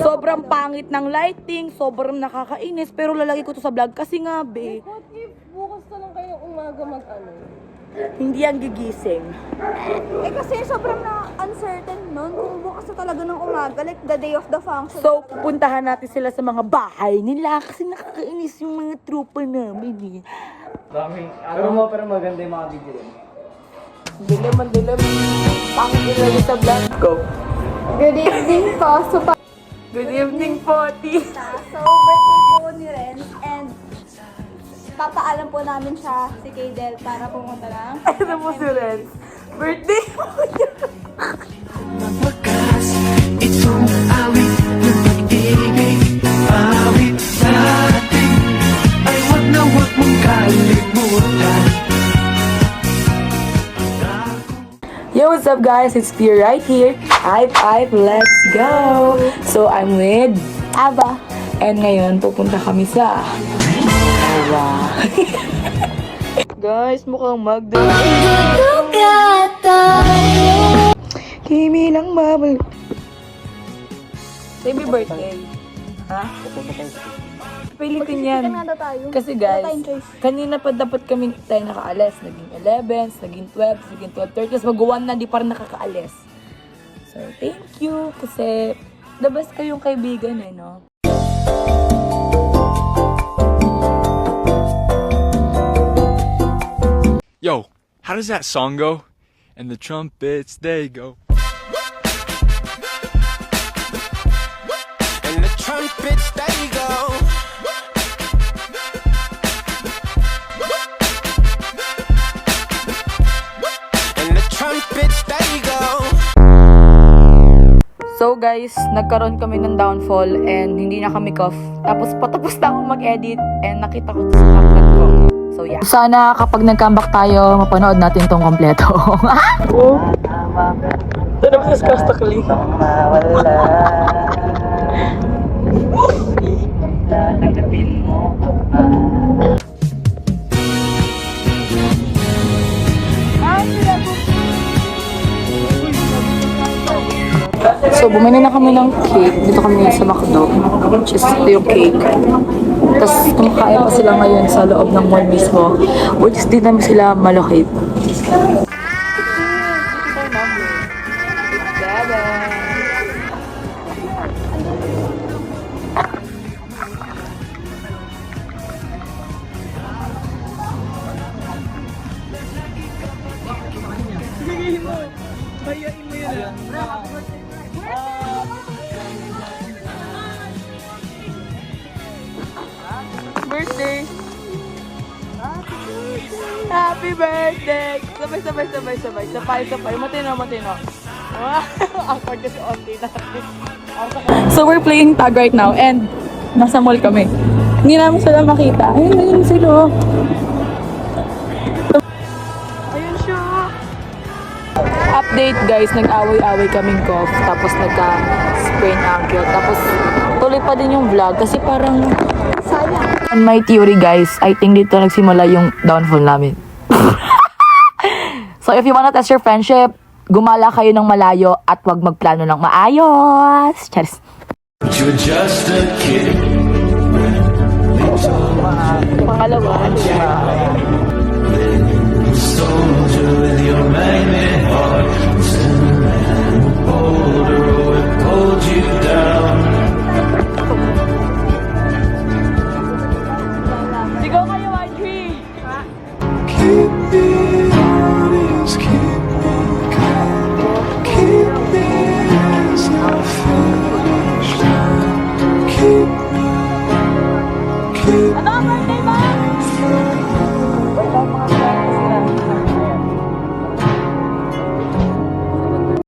Sobrang pangit ng lighting, sobrang nakakainis, pero lalagay ko to sa vlog kasi nga, be. What if bukas na lang kayong umaga mag-ano? Hindi yan gigising. Eh kasi sobrang na-uncertain nun kung bukas na talaga ng umaga, like the day of the function. So, pupuntahan natin sila sa mga bahay nila kasi nakakainis yung mga tropa namin eh. Pero maganda yung mga video rin. Dilim. Pangit nila sa vlog ko. Good evening po. Good evening po, T. So, birthday po ni Renz and papaalam po namin siya si Kaydel para pumunta lang. Ano mo si Renz? Birthday mo yun. Wakas, itong awit ng pag-ibig. Awit natin ay wag na wag mong kalimutan. Yo, what's up guys? It's Tia right here. Hype, let's go! So, I'm with Aba. And ngayon, pupunta kami sa Aba. Guys, mukhang magda. Kimi lang babal. Baby birthday. Ha? Pilitin yan. Chicken nga daw tayo. Kasi Wala guys, tayong choice. kanina pa dapat kami tayo nakaalis. Naging 11, naging 12, naging 12:30. Tapos mag-1 na, di pa rin nakakaalis. So, thank you. Kasi, the best kayong kaibigan eh, no? Yo, how does that song go? And the trumpets, they go. And the trumpets, they go. And the trumpets, they go. So guys, nagkaroon kami ng downfall and hindi na kami cough. Tapos patapos na ako mag-edit and nakita ko sa vlog ko. So yeah. Sana kapag nag-comeback tayo, mapanood natin tong kompleto. Oh. Sana ba sa Skastakli? So, bumili na kami ng cake. Dito kami sa McDo. Which is ito yung cake. Tapos, kumakain pa sila ngayon sa loob ng mall mismo. Which is, di namin sila malocate. Birthday! Happy birthday! Sabay. Sapay. Matino. Awkward kasi onti natin. So we're playing tag right now and nasa mall kami. Hindi namin sila makita. Ayun sila. Ayun siya. Update guys, nag-away-away kaming cough. Tapos nagka-sprain ankle. Tapos tuloy pa din yung vlog kasi parang sayang. On my theory guys, I think dito nagsimula yung downfall namin. So if you wanna test your friendship, gumala kayo ng malayo at wag magplano ng maayos. Charis. You're just a kid. Pangalawa. Soldier with your magnet heart.